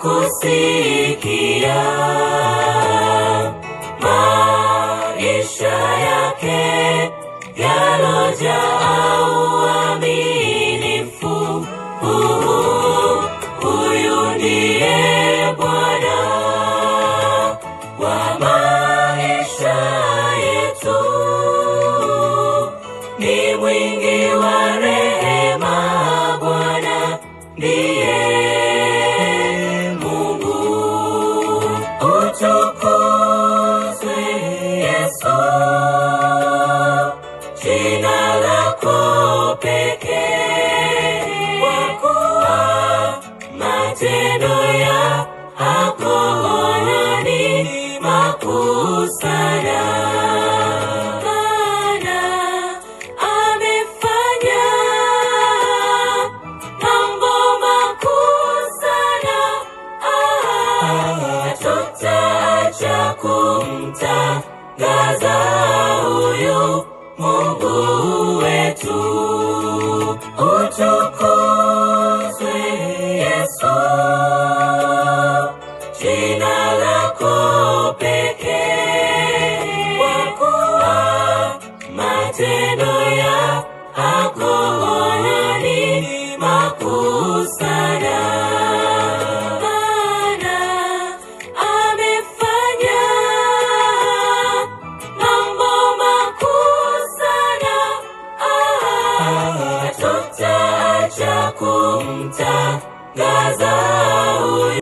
kusikia maisha yake yalojaa uaminifu. Huyu ndiye Bwana wa maisha yetu, ni mwingi wa rehema. Bwana ndiye Mungu. Utukuzwe Yesu, jina lako pekee, kwa kuwa matendo yako ni makuu sana. Maana amefanya mambo makuu sana. Hatutaacha kumtangaza huyu